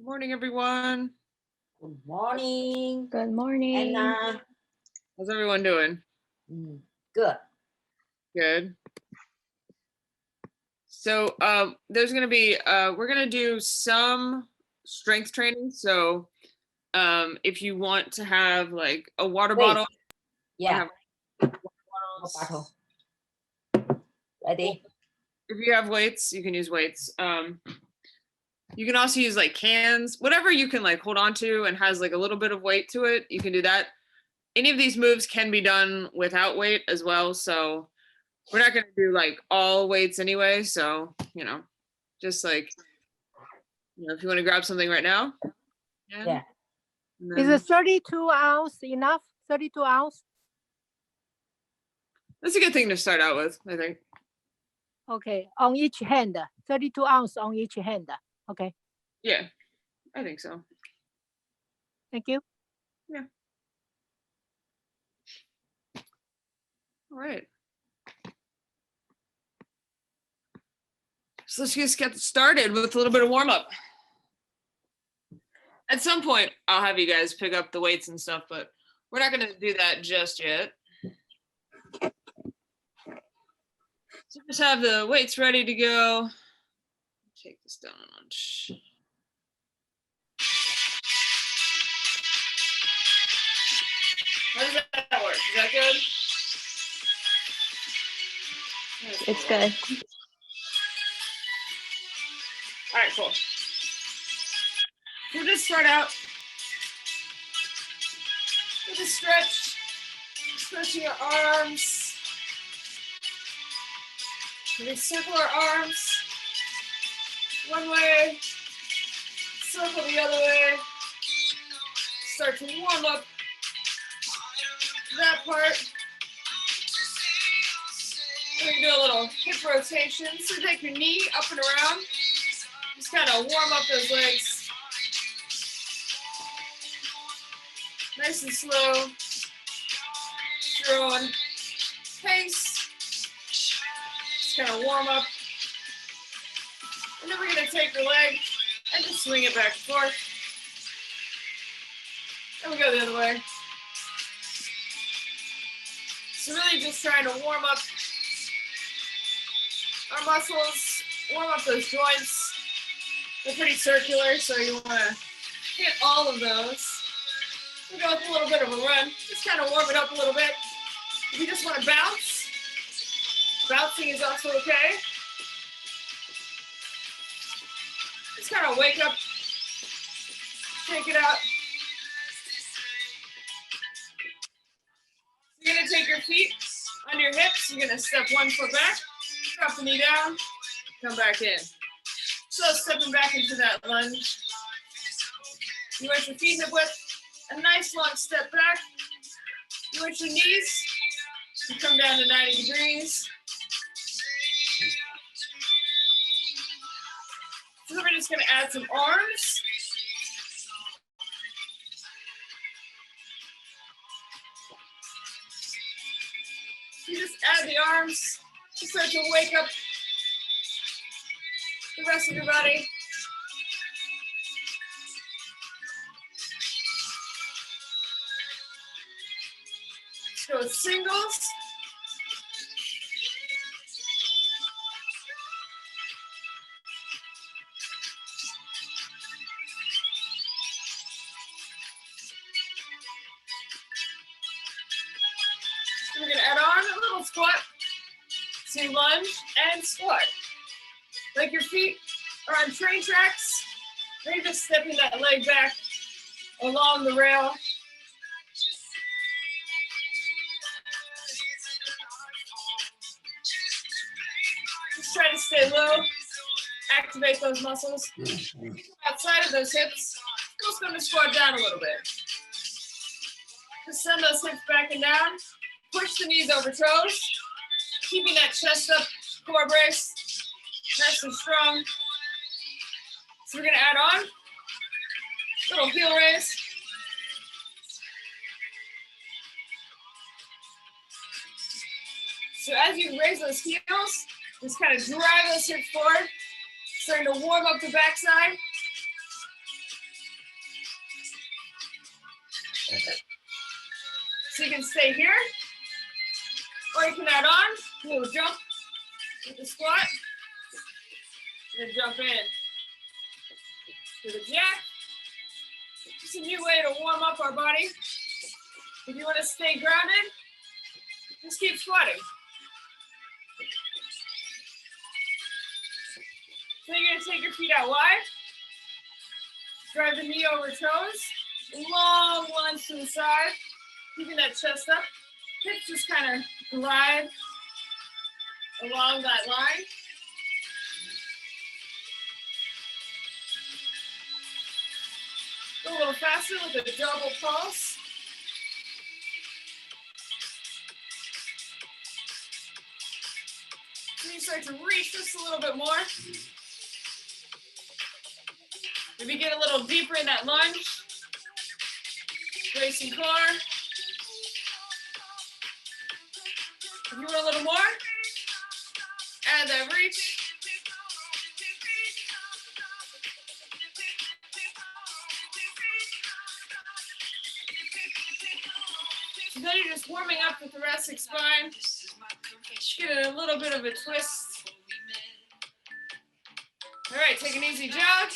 Morning, everyone. Good morning. Good morning. Anna. How's everyone doing? Good. Good. So there's going to be, we're going to do some strength training. So if you want to have like a water bottle. Yeah. Water bottle. Ready? If you have weights, you can use weights. You can also use like cans, whatever you can like hold on to and has like a little bit of weight to it. You can do that. Any of these moves can be done without weight as well. So we're not going to do like all weights anyway. So, you know, just like, you know, if you want to grab something right now. Yeah. Is a 32 ounce enough? 32 ounce? That's a good thing to start out with, I think. Okay, on each hand, 32 ounce on each hand. Okay. Yeah, I think so. Thank you. Yeah. All right. So let's just get started with a little bit of warm up. At some point, I'll have you guys pick up the weights and stuff, but we're not going to do that just yet. So just have the weights ready to go. Take this down a notch. How does that work? Is that good? It's good. All right, cool. We'll just start out with a stretch, stretching your arms. We circle our arms one way, circle the other way. Start to warm up that part. We're gonna do a little hip rotation. So take your knee up and around. Just kind of warm up those legs. Nice and slow. Your own pace. Just kind of warm up. And then we're gonna take the leg and just swing it back and forth. And we go the other way. So really just trying to warm up our muscles, warm up those joints. They're pretty circular, so you want to hit all of those. We'll go with a little bit of a run. Just kind of warm it up a little bit. If you just want to bounce, bouncing is also okay. Just kind of wake up, shake it out. You're going to take your feet on your hips. You're going to step one foot back, drop the knee down, come back in. So stepping back into that lunge. You want your feet hip width, a nice long step back. You want your knees, you come down to 90 degrees. So then we're just going to add some arms. You just add the arms to start to wake up the rest of your body. Let's go with singles. We're going to add on a little squat, so lunge and squat. Like your feet are on train tracks, then you're just stepping that leg back along the rail. Just try to stay low, activate those muscles. Outside of those hips, we're just going to squat down a little bit. Just send those hips back and down. Push the knees over toes, keeping that chest up, core brace, nice and strong. So we're gonna add on, little heel raise. So as you raise those heels, just kind of drive those hips forward, starting to warm up the backside. So you can stay here, or you can add on a little jump with the squat, and then jump in to the jack. Just a new way to warm up our body. If you want to stay grounded, just keep squatting. So you're going to take your feet out wide, drive the knee over toes, long lunge to the side, keeping that chest up. Hips just kind of glide along that line. Go a little faster with a double pulse. So you start to reach just a little bit more. Maybe get a little deeper in that lunge. Bracing core. If you want a little more, add that reach. So then you're just warming up the thoracic spine. Get a little bit of a twist. All right, take an easy jog.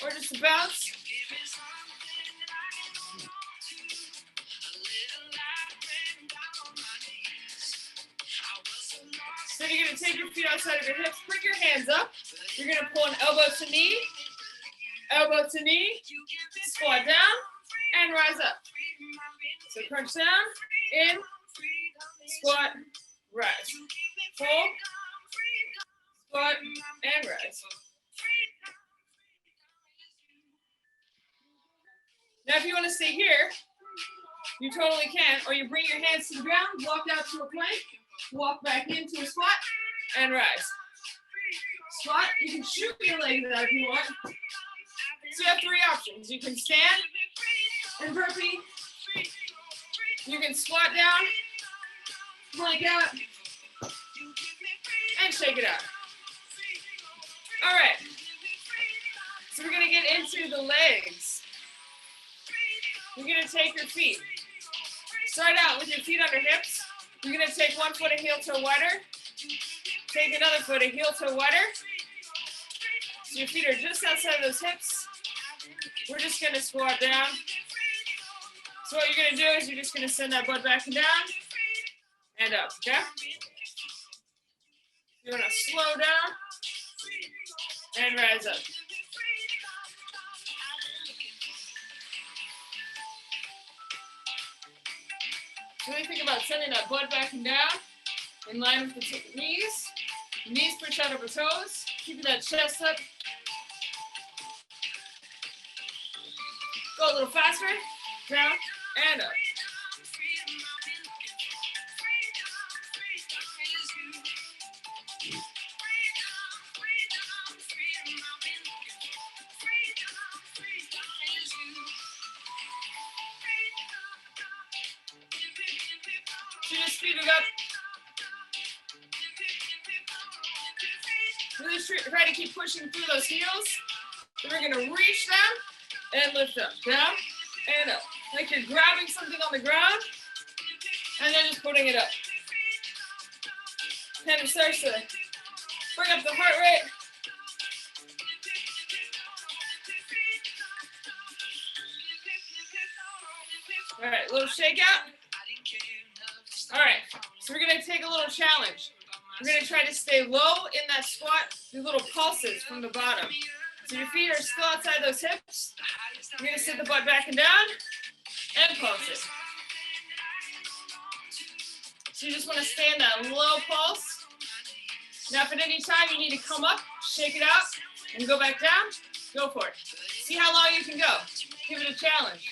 Or just a bounce. So you're going to take your feet outside of your hips, bring your hands up. You're going to pull an elbow to knee, squat down, and rise up. So crunch down, in, squat, rise. Hold, squat, and rise. Now if you want to stay here, you totally can, or you bring your hands to the ground, walk out to a plank, walk back into a squat, and rise. Squat, you can shoot your legs out if you want. So you have three options. You can stand and burpee. You can squat down, plank out, and shake it out. All right. So we're going to get into the legs. You're going to take your feet. Start out with your feet under hips. You're going to take one foot a heel toe wider. Take another foot a heel toe wider. So your feet are just outside of those hips. We're just going to squat down. So what you're going to do is you're just going to send that butt back and down and up, okay? You're going to slow down and rise up. Really think about sending that butt back and down in line with the knees. Knees push out over toes, keeping that chest up. Go a little faster, down and up. So just speed it up. Really try to keep pushing through those heels. Then we're going to reach down and lift up. Down and up. Like you're grabbing something on the ground and then just putting it up. Kind of starts to bring up the heart rate. All right, a little shake out. All right, so we're going to take a little challenge. We're going to try to stay low in that squat, do little pulses from the bottom. So your feet are still outside those hips. You're going to sit the butt back and down and pulse it. So you just want to stay in that low pulse. Now, if at any time you need to come up, shake it out, and go back down, go for it. See how long you can go. Give it a challenge.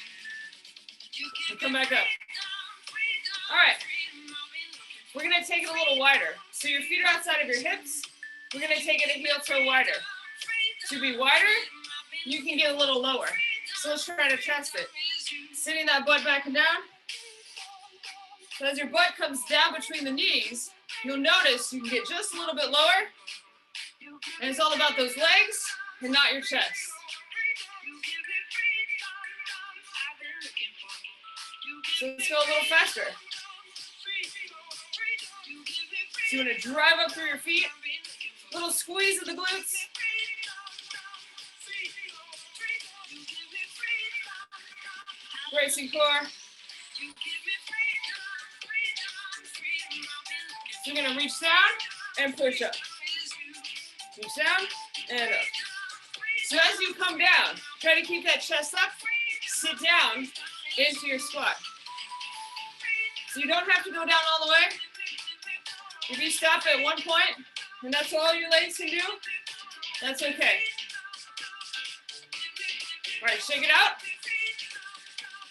And come back up. All right. We're going to take it a little wider. So your feet are outside of your hips. We're going to take it a heel toe wider. To be wider, you can get a little lower. So let's try to test it. Sitting that butt back and down. So as your butt comes down between the knees, you'll notice you can get just a little bit lower. And it's all about those legs and not your chest. So let's go a little faster. So you want to drive up through your feet, little squeeze of the glutes. Bracing core. So you're going to reach down and push up. Reach down and up. So as you come down, try to keep that chest up, sit down into your squat. So you don't have to go down all the way. If you stop at one point, and that's all your legs can do, that's okay. All right, shake it out.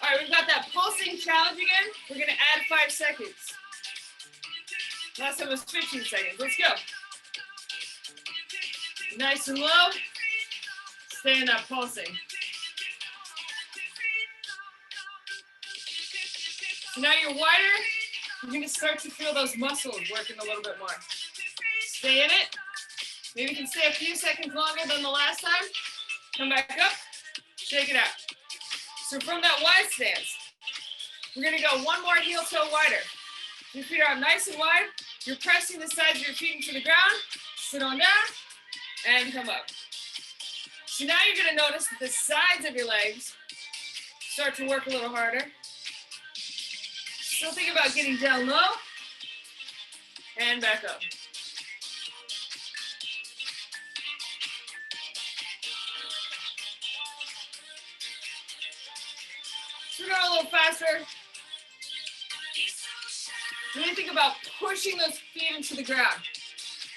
All right, we've got that pulsing challenge again. We're gonna add 5 seconds. Last time was 15 seconds. Let's go. Nice and low. Stay in that pulsing. So now you're wider. You're gonna start to feel those muscles working a little bit more. Stay in it. Maybe you can stay a few seconds longer than the last time. Come back up, shake it out. So from that wide stance, we're gonna go one more heel toe wider. Your feet are out nice and wide. You're pressing the sides of your feet into the ground. Sit on down and come up. So now you're gonna notice that the sides of your legs start to work a little harder. Still think about getting down low and back up. So we're going a little faster. Really think about pushing those feet into the ground.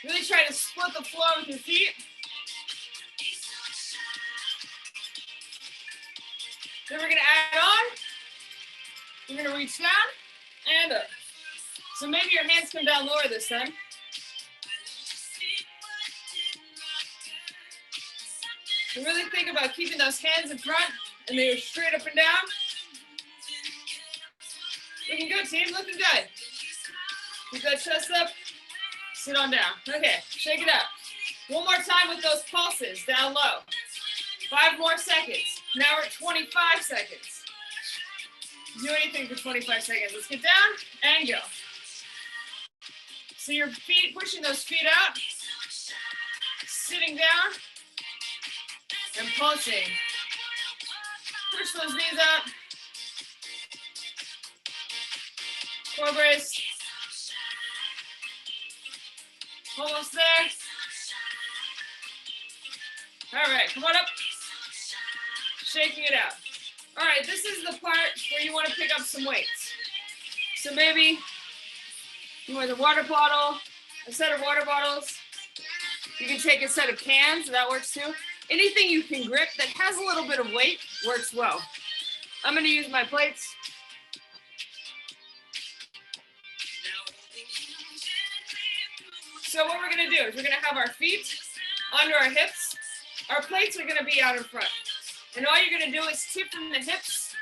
Really try to split the floor with your feet. Then we're gonna add on. We're gonna reach down and up. So maybe your hands come down lower this time. So really think about keeping those hands in front and they're straight up and down. Looking good, team, looking good. Keep that chest up, sit on down. Okay, shake it up. One more time with those pulses, down low. 5 more seconds. Now we're at 25 seconds. Do anything for 25 seconds. Let's get down and go. So your feet, pushing those feet out, sitting down, and pulsing. Push those knees out. Core brace. Almost there. All right, come on up. Shaking it out. All right, this is the part where you want to pick up some weights. So maybe you want a water bottle, a set of water bottles. You can take a set of cans, that works too. Anything you can grip that has a little bit of weight works well. I'm going to use my plates. So what we're going to do is we're going to have our feet under our hips. Our plates are going to be out in front. And all you're going to do is tip from the hips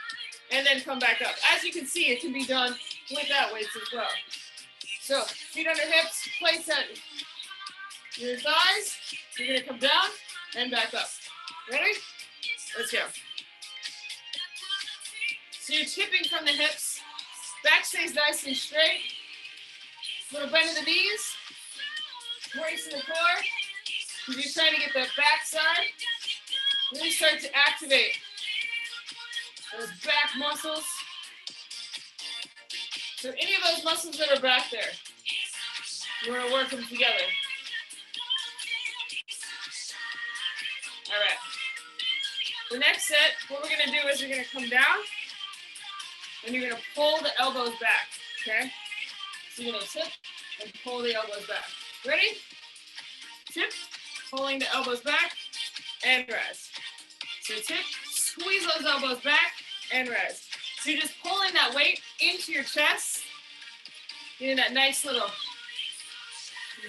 and then come back up. As you can see, it can be done without weights as well. So feet under hips, plates at your thighs. You're going to come down and back up. Ready? Let's go. So you're tipping from the hips. Back stays nice and straight. Little bend in the knees. Brace in the core. You're just trying to get that back side. Really start to activate those back muscles. So any of those muscles that are back there, you want to work them together. All right. The next set, what we're going to do is you're going to come down and you're going to pull the elbows back, okay? So you're going to tip and pull the elbows back. Ready? Tip, pulling the elbows back and rest. So tip, squeeze those elbows back and rest. So you're just pulling that weight into your chest, getting that nice little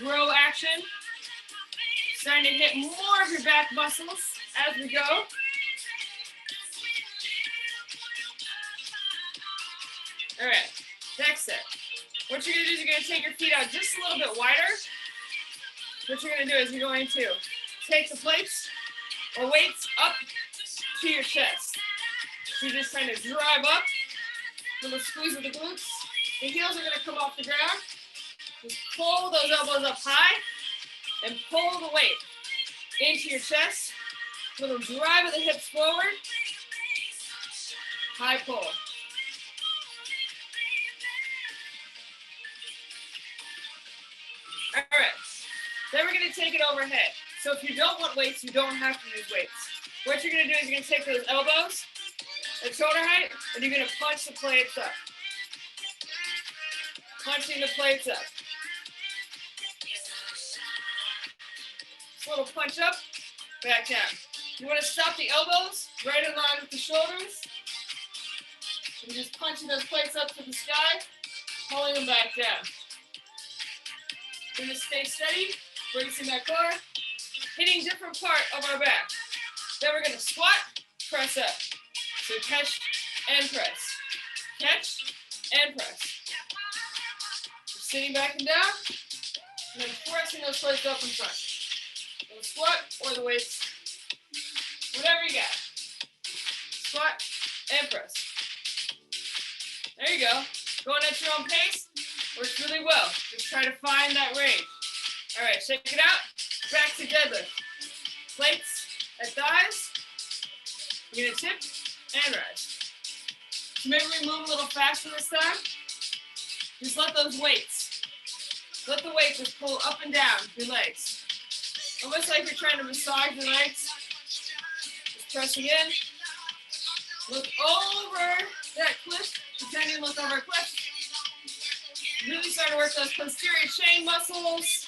row action. Starting to hit more of your back muscles as we go. All right, next set. What you're gonna do is you're gonna take your feet out just a little bit wider. What you're gonna do is you're going to take the plates or weights up to your chest. So you're just trying to drive up Little squeeze of the glutes. The heels are gonna come off the ground. Just pull those elbows up high and pull the weight into your chest. Little drive of the hips forward. High pull. All right, then we're gonna take it overhead. So if you don't want weights, you don't have to use weights. What you're gonna do is you're gonna take those elbows at shoulder height, and you're gonna punch the plates up. Punching the plates up. Little punch up, back down. You wanna stop the elbows right in line with the shoulders. And just punching those plates up to the sky, pulling them back down. We're gonna stay steady, bracing that core, hitting different part of our back. Then we're gonna squat, press up. So catch and press. Catch and press. Just sitting back and down, and then pressing those plates up in front. So the squat or the weights, whatever you got. Squat and press. There you go. Going at your own pace. Works really well. Just try to find that range. All right, shake it out. Back to deadlift. Plates at thighs. You're gonna tip and rise. So maybe we move a little faster this time. Just let those weights. Let the weight just pull up and down your legs. Almost like you're trying to massage your legs. Just pressing in. Look over that cliff. Pretending to look over a cliff. Really start to work those posterior chain muscles.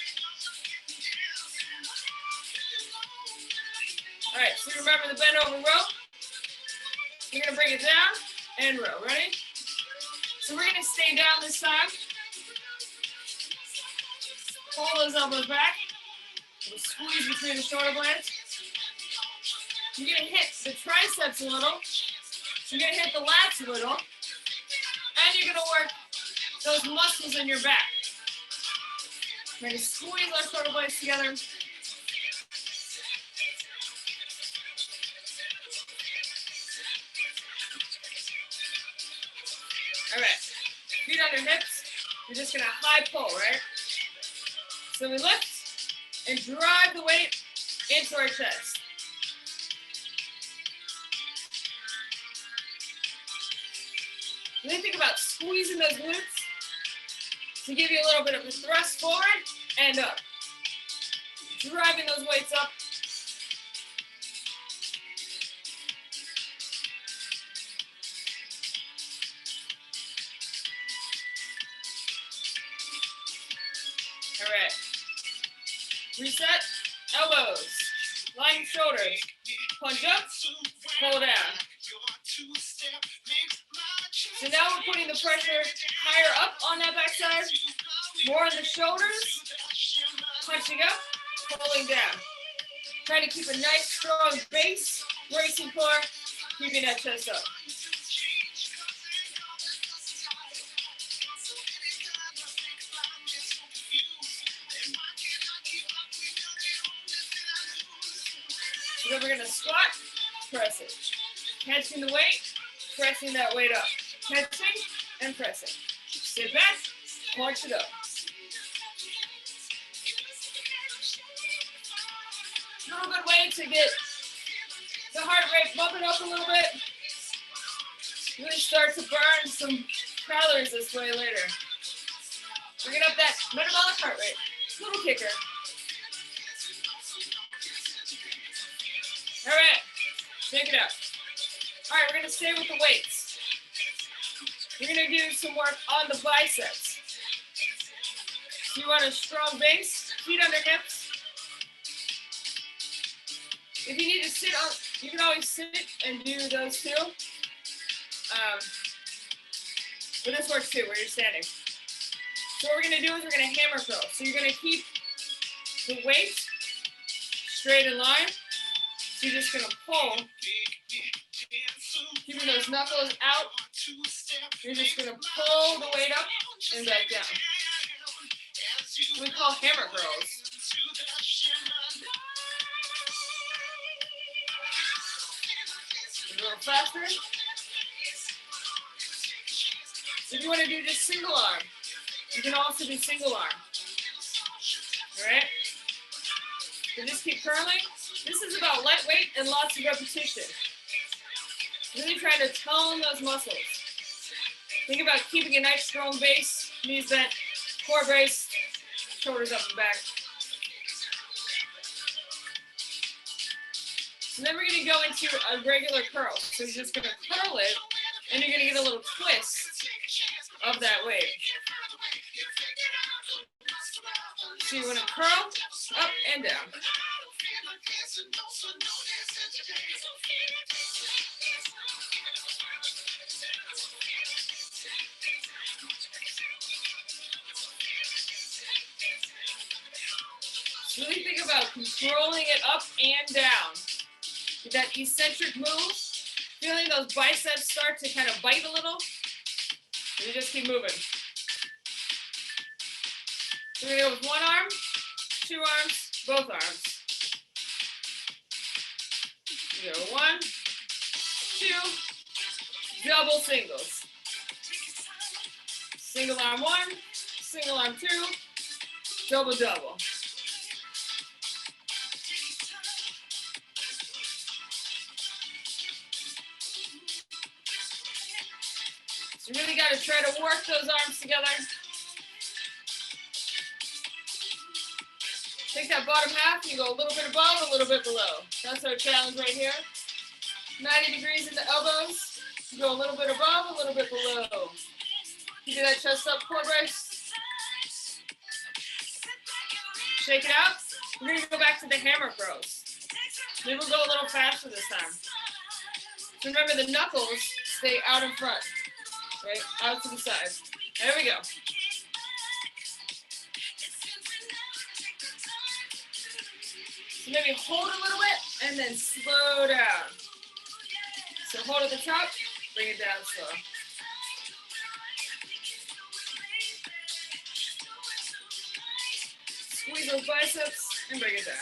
All right, so remember the bend over row. You're gonna bring it down and row, ready? So we're gonna stay down this time. Pull those elbows back. We'll squeeze between the shoulder blades. You're gonna hit the triceps a little. You're gonna hit the lats a little. And you're gonna work those muscles in your back. We're gonna squeeze our shoulder blades together. All right, feet under hips. You're just gonna high pull, right? So we lift and drive the weight into our chest. And then think about squeezing those glutes to give you a little bit of a thrust forward and up. Driving those weights up. All right. Reset. Elbows. Line your shoulders. Punch up. Pull down. So now we're putting the pressure higher up on that backside. More on the shoulders. Punching up. Pulling down. Trying to keep a nice strong base. Bracing core. Keeping that chest up. So then we're going to squat, press it. Catching the weight, pressing that weight up. Catching and pressing. Sit back, punch it up. Real good way to get the heart rate bumping up a little bit. Really start to burn some calories this way later. Bringing up that metabolic heart rate. Little kicker. All right, shake it out. All right, we're gonna stay with the weights. We're gonna do some work on the biceps. So you want a strong base, feet under hips. If you need to sit on, you can always sit and do those too. But this works too, where you're standing. So what we're gonna do is we're gonna hammer curl. So you're gonna keep the weight straight in line. So you're just gonna pull, keeping those knuckles out. You're just gonna pull the weight up and back down. We call hammer curls. A little faster. If you want to do just single arm, you can also do single arm. All right? So just keep curling. This is about lightweight and lots of repetition. Really trying to tone those muscles. Think about keeping a nice strong base, knees bent, core braced, shoulders up and back. And then we're going to go into a regular curl. So you're just going to curl it, and you're going to get a little twist of that wave. So you want to curl up and down. Really think about controlling it up and down. With that eccentric move, feeling those biceps start to kind of bite a little. And you just keep moving. So we're going to go with one arm, two arms, both arms. We go 1, 2, double singles. Single arm 1, single arm 2, double double. So you really got to try to work those arms together. Take that bottom half, you go a little bit above, a little bit below. That's our challenge right here. 90 degrees in the elbows. You go a little bit above, a little bit below. You do that chest up, core brace. Shake it out. We're going to go back to the hammer curls. Maybe we'll go a little faster this time. So remember, the knuckles stay out in front. Right, out to the side. There we go. So maybe hold a little bit and then slow down. So hold at the top, bring it down slow. Squeeze those biceps and bring it down.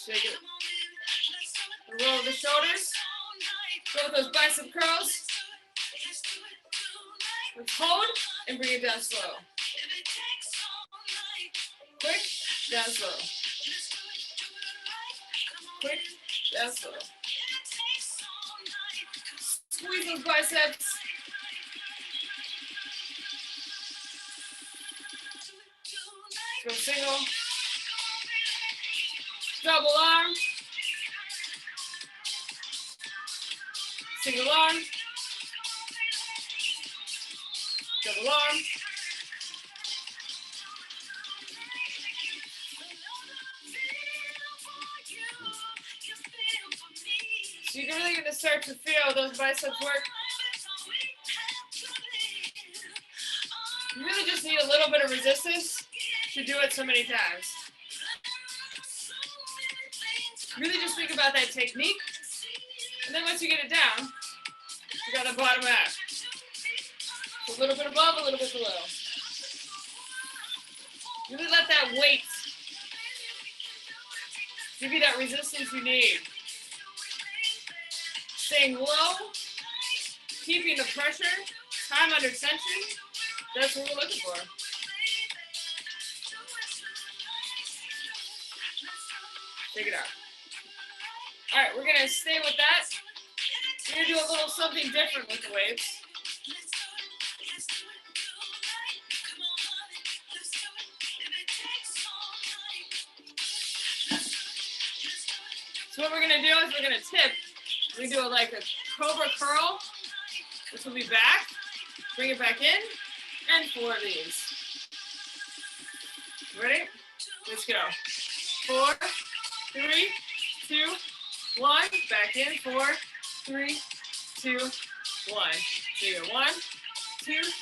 Shake it. Roll the shoulders. Go with those bicep curls. Let's hold and bring it down slow. Quick, down slow. Quick, down slow. Squeeze those biceps. Go single. Double arm. Single arm. Double arm. So you're really going to start to feel those biceps work. You really just need a little bit of resistance to do it so many times. Really just think about that technique. And then once you get it down, you got the bottom half. A little bit above, a little bit below. Really let that weight give you that resistance you need. Staying low, keeping the pressure, time under tension, that's what we're looking for. Take it out. All right, we're gonna stay with that. We're gonna do a little something different with the weights. So what we're gonna do is we're gonna tip. We're gonna do like a cobra curl. This will be back. Bring it back in, and 4 of these. Ready? Let's go. 4, 3, 2, 1. Back in. 4, 3, 2, 1. So you go 1, 2,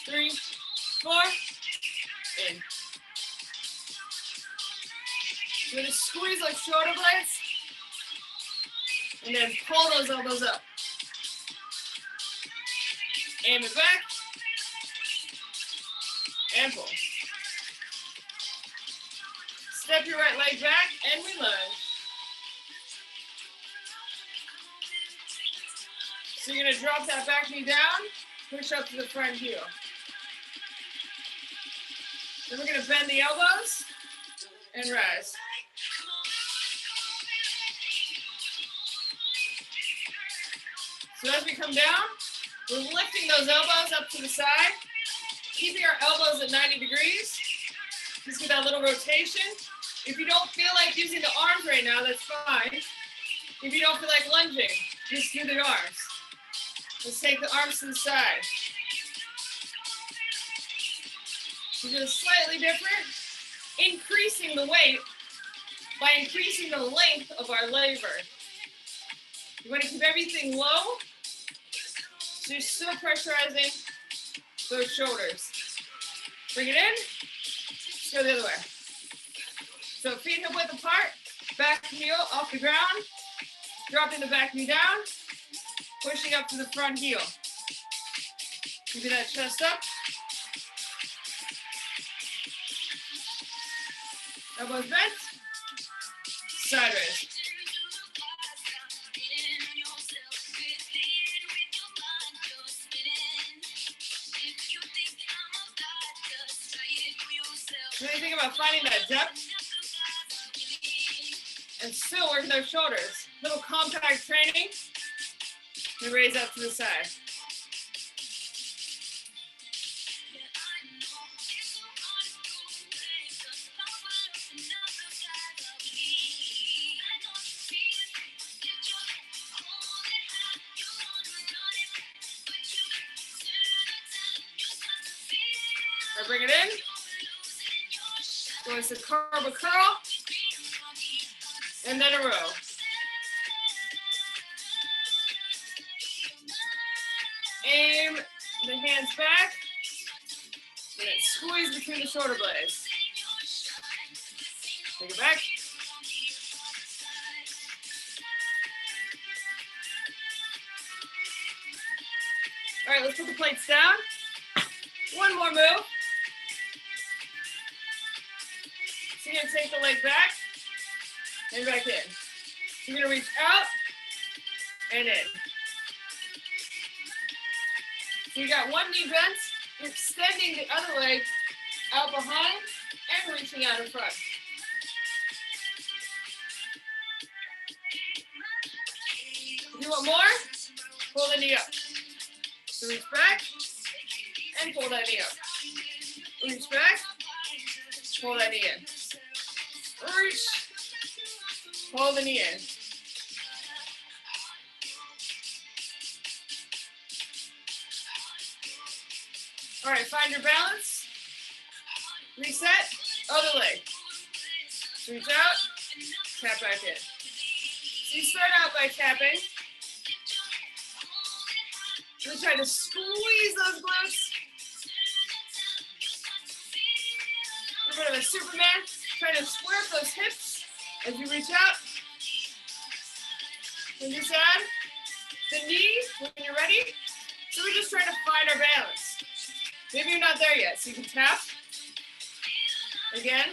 3, 4. In. You're gonna squeeze those shoulder blades. And then pull those elbows up. Aim it back. And pull. Step your right leg back and we lunge. So you're gonna drop that back knee down, push up to the front heel. Then we're gonna bend the elbows and rise. So as we come down, we're lifting those elbows up to the side, keeping our elbows at 90 degrees. Just get that little rotation. If you don't feel like using the arms right now, that's fine. If you don't feel like lunging, just do the arms. Let's take the arms to the side. We're doing slightly different, increasing the weight by increasing the length of our lever. You want to keep everything low, so you're still pressurizing those shoulders. Bring it in, let's go the other way. So feet hip width apart, back heel off the ground, dropping the back knee down, pushing up to the front heel. Keeping that chest up. Elbows bent, sideways. So you think about finding that depth and still working those shoulders. Little compact training and raise up to the side. Now bring it in. Go into carb curl, and then a row. Aim the hands back, and then squeeze between the shoulder blades. Take it back. All right, let's put the plates down. One more move. So you're gonna take the leg back and back in. You're gonna reach out and in. So you got one knee bent, you're extending the other leg out behind and reaching out in front. If you want more, pull the knee up. So reach back and pull that knee up. Reach back, pull that knee in. Reach, pull the knee in. All right, find your balance. Reset, other leg. Reach out, tap back in. So you start out by tapping. Really try to squeeze those glutes. A little bit of a Superman. Try to square up those hips as you reach out. And just add the knee when you're ready. So we're just trying to find our balance. Maybe you're not there yet, so you can tap. Again.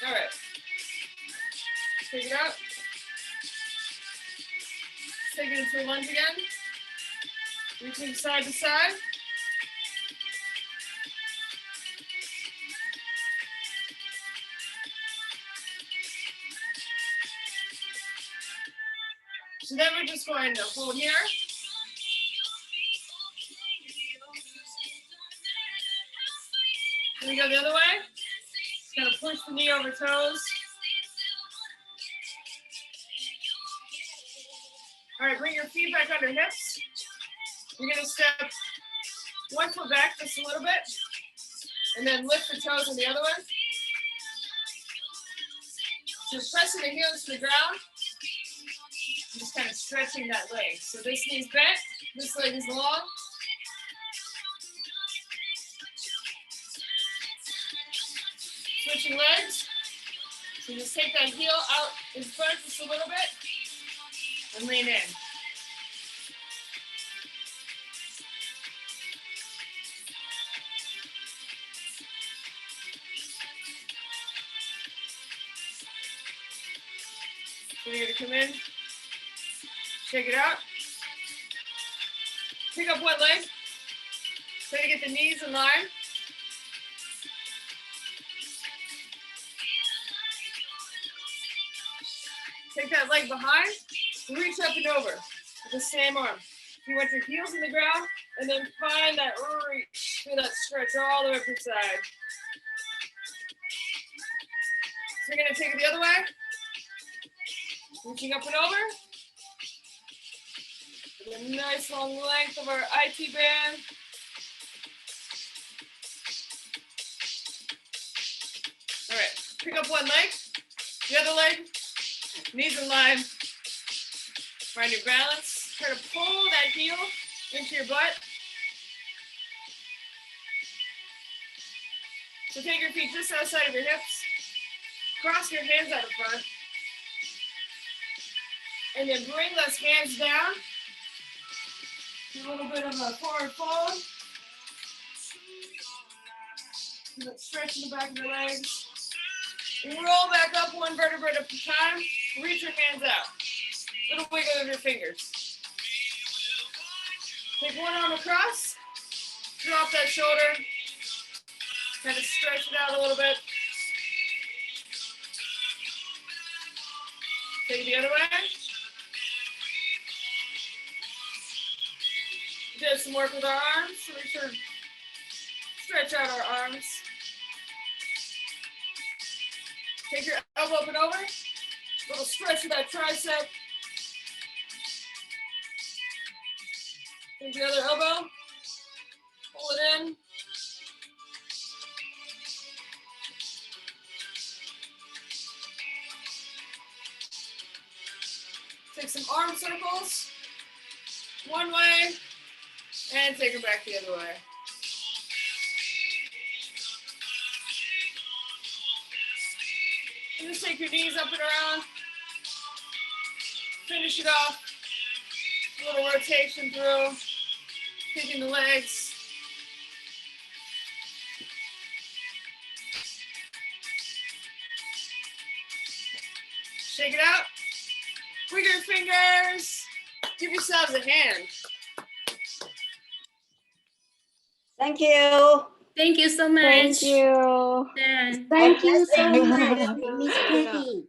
All right. Take it out. Take it into a lunge again. Reaching side to side. So then we're just going to hold here. Then we go the other way. Kind of push the knee over toes. All right, bring your feet back under hips. You're gonna step one foot back just a little bit, and then lift the toes in the other one. So pressing the heels to the ground, just kind of stretching that leg. So this knee's bent, this leg is long. Switching legs. So just take that heel out in front just a little bit and lean in. So you're gonna come in, shake it out. Pick up one leg. Try to get the knees in line. Take that leg behind, reach up and over with the same arm. You want your heels in the ground, and then find that reach, feel that stretch all the way up your side. So you're gonna take it the other way. Reaching up and over. With a nice long length of our IT band. All right, pick up one leg, the other leg, knees in line. Find your balance. Try to pull that heel into your butt. So take your feet just outside of your hips. Cross your hands out in front. And then bring those hands down. Do a little bit of a forward fold. Stretch in the back of your legs. Roll back up one vertebrae at a time. Reach your hands out. Little wiggle of your fingers. Take one arm across. Drop that shoulder. Kind of stretch it out a little bit. Take it the other way. Did some work with our arms, so we should stretch out our arms. Take your elbow up and over. Little stretch of that tricep. Take the other elbow. Pull it in. Take some arm circles. One way. And take them back the other way. And just take your knees up and around. Finish it off. A little rotation through. Kicking the legs. Shake it out. Wiggle your fingers. Give yourselves a hand. Thank you. Thank you so much. Thank you. Yeah. Thank you so much, Miss Katie.